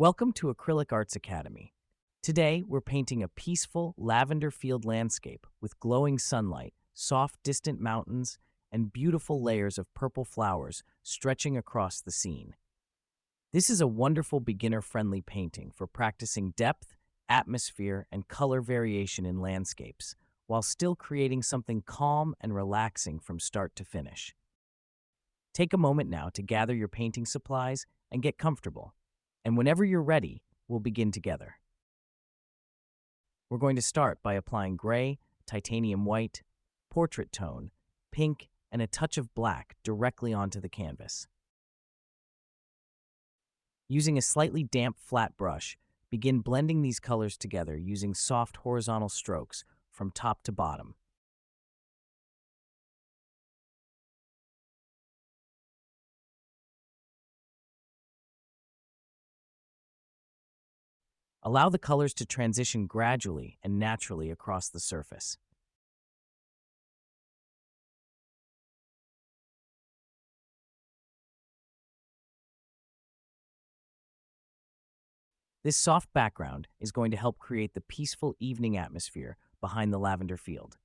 Welcome to Acrylic Arts Academy. Today, we're painting a peaceful lavender field landscape with glowing sunlight, soft distant mountains, and beautiful layers of purple flowers stretching across the scene. This is a wonderful beginner-friendly painting for practicing depth, atmosphere, and color variation in landscapes, while still creating something calm and relaxing from start to finish. Take a moment now to gather your painting supplies and get comfortable. And whenever you're ready, we'll begin together. We're going to start by applying gray, titanium white, portrait tone, pink, and a touch of black directly onto the canvas. Using a slightly damp flat brush, begin blending these colors together using soft horizontal strokes from top to bottom. Allow the colors to transition gradually and naturally across the surface. This soft background is going to help create the peaceful evening atmosphere behind the lavender field.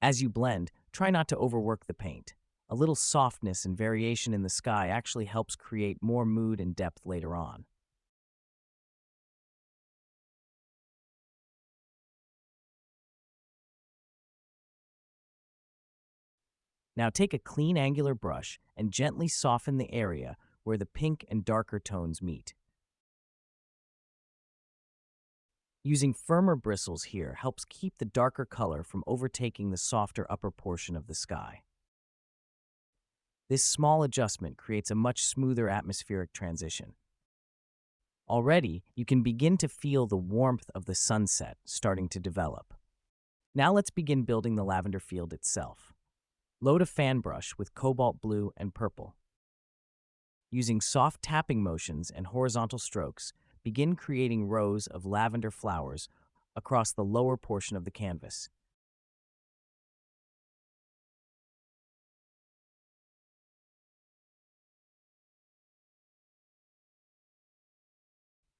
As you blend, try not to overwork the paint. A little softness and variation in the sky actually helps create more mood and depth later on. Now take a clean angular brush and gently soften the area where the pink and darker tones meet. Using firmer bristles here helps keep the darker color from overtaking the softer upper portion of the sky. This small adjustment creates a much smoother atmospheric transition. Already, you can begin to feel the warmth of the sunset starting to develop. Now let's begin building the lavender field itself. Load a fan brush with cobalt blue and purple. Using soft tapping motions and horizontal strokes, begin creating rows of lavender flowers across the lower portion of the canvas.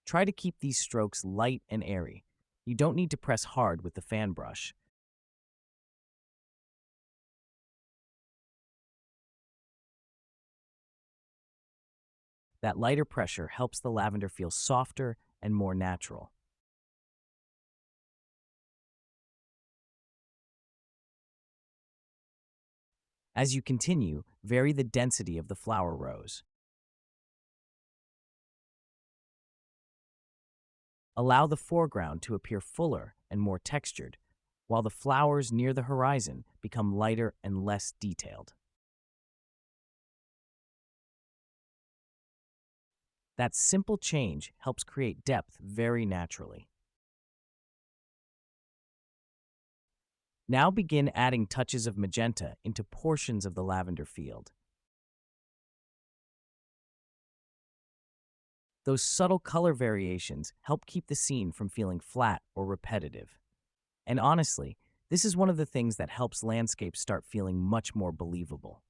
Try to keep these strokes light and airy. You don't need to press hard with the fan brush. That lighter pressure helps the lavender feel softer and more natural. As you continue, vary the density of the flower rows. Allow the foreground to appear fuller and more textured, while the flowers near the horizon become lighter and less detailed. That simple change helps create depth very naturally. Now begin adding touches of magenta into portions of the lavender field. Those subtle color variations help keep the scene from feeling flat or repetitive. And honestly, this is one of the things that helps landscapes start feeling much more believable.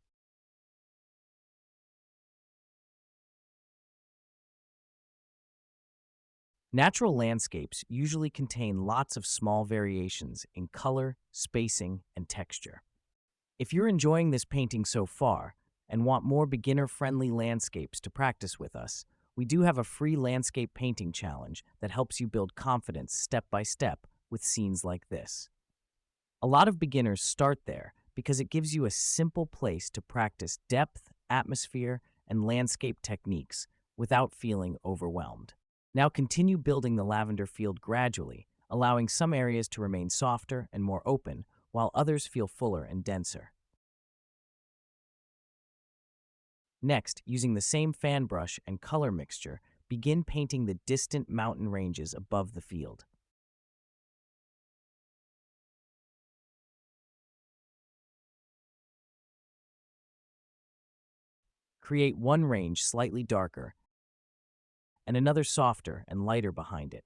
Natural landscapes usually contain lots of small variations in color, spacing, and texture. If you're enjoying this painting so far and want more beginner-friendly landscapes to practice with us, we do have a free landscape painting challenge that helps you build confidence step by step with scenes like this. A lot of beginners start there because it gives you a simple place to practice depth, atmosphere, and landscape techniques without feeling overwhelmed. Now continue building the lavender field gradually, allowing some areas to remain softer and more open, while others feel fuller and denser. Next, using the same fan brush and color mixture, begin painting the distant mountain ranges above the field. Create one range slightly darker and another softer and lighter behind it.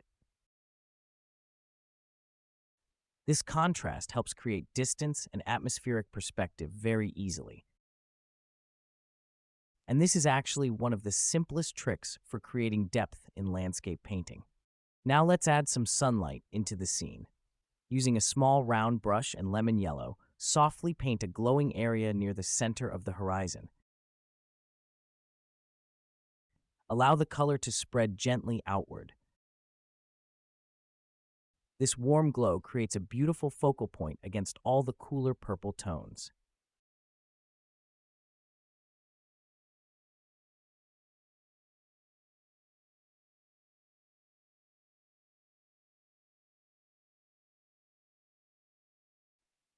This contrast helps create distance and atmospheric perspective very easily. And this is actually one of the simplest tricks for creating depth in landscape painting. Now let's add some sunlight into the scene. Using a small round brush and lemon yellow, softly paint a glowing area near the center of the horizon. Allow the color to spread gently outward. This warm glow creates a beautiful focal point against all the cooler purple tones.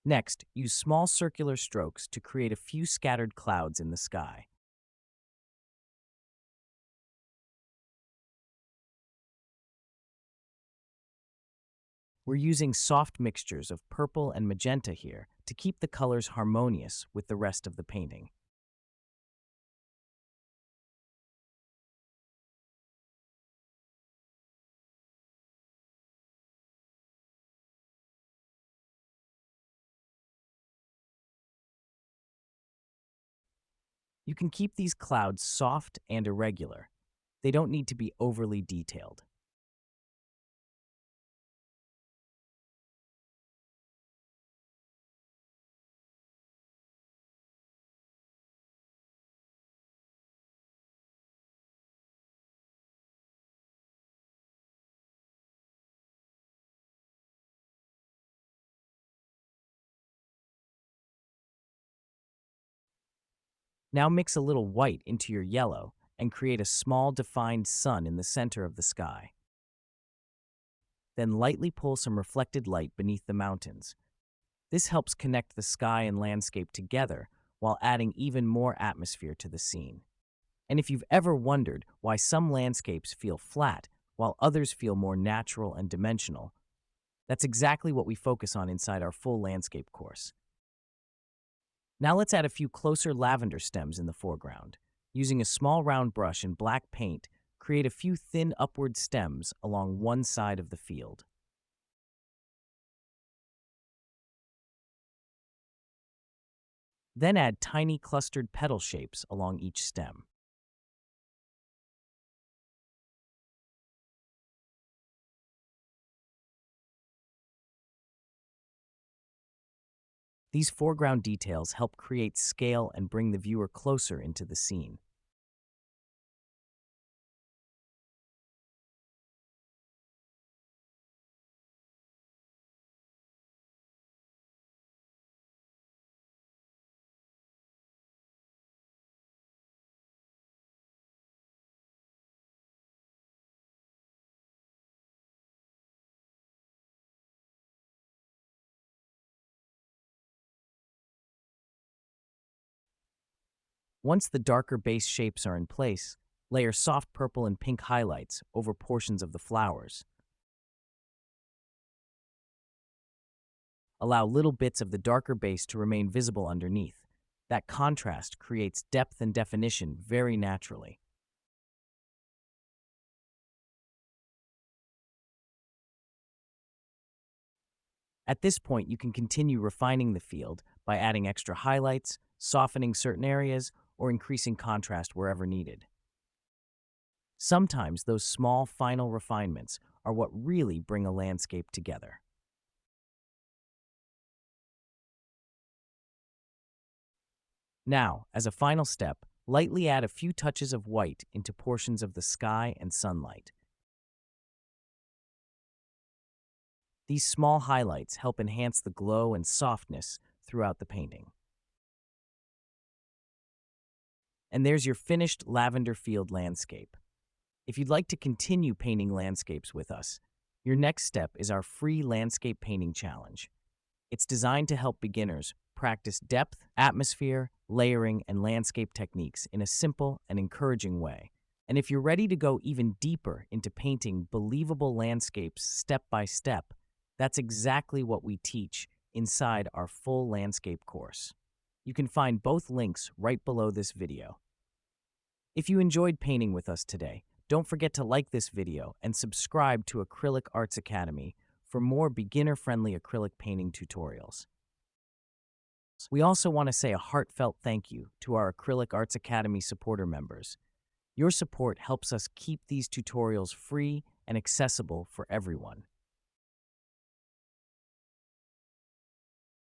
Next, use small circular strokes to create a few scattered clouds in the sky. We're using soft mixtures of purple and magenta here to keep the colors harmonious with the rest of the painting. You can keep these clouds soft and irregular. They don't need to be overly detailed. Now mix a little white into your yellow and create a small defined sun in the center of the sky. Then lightly pull some reflected light beneath the mountains. This helps connect the sky and landscape together while adding even more atmosphere to the scene. And if you've ever wondered why some landscapes feel flat while others feel more natural and dimensional, that's exactly what we focus on inside our full landscape course. Now let's add a few closer lavender stems in the foreground. Using a small round brush and black paint, create a few thin upward stems along one side of the field. Then add tiny clustered petal shapes along each stem. These foreground details help create scale and bring the viewer closer into the scene. Once the darker base shapes are in place, layer soft purple and pink highlights over portions of the flowers. Allow little bits of the darker base to remain visible underneath. That contrast creates depth and definition very naturally. At this point, you can continue refining the field by adding extra highlights, softening certain areas, or increasing contrast wherever needed. Sometimes those small final refinements are what really bring a landscape together. Now, as a final step, lightly add a few touches of white into portions of the sky and sunlight. These small highlights help enhance the glow and softness throughout the painting. And there's your finished lavender field landscape. If you'd like to continue painting landscapes with us, your next step is our free landscape painting challenge. It's designed to help beginners practice depth, atmosphere, layering, and landscape techniques in a simple and encouraging way. And if you're ready to go even deeper into painting believable landscapes step by step, that's exactly what we teach inside our full landscape course. You can find both links right below this video. If you enjoyed painting with us today, don't forget to like this video and subscribe to Acrylic Arts Academy for more beginner-friendly acrylic painting tutorials. We also want to say a heartfelt thank you to our Acrylic Arts Academy supporter members. Your support helps us keep these tutorials free and accessible for everyone.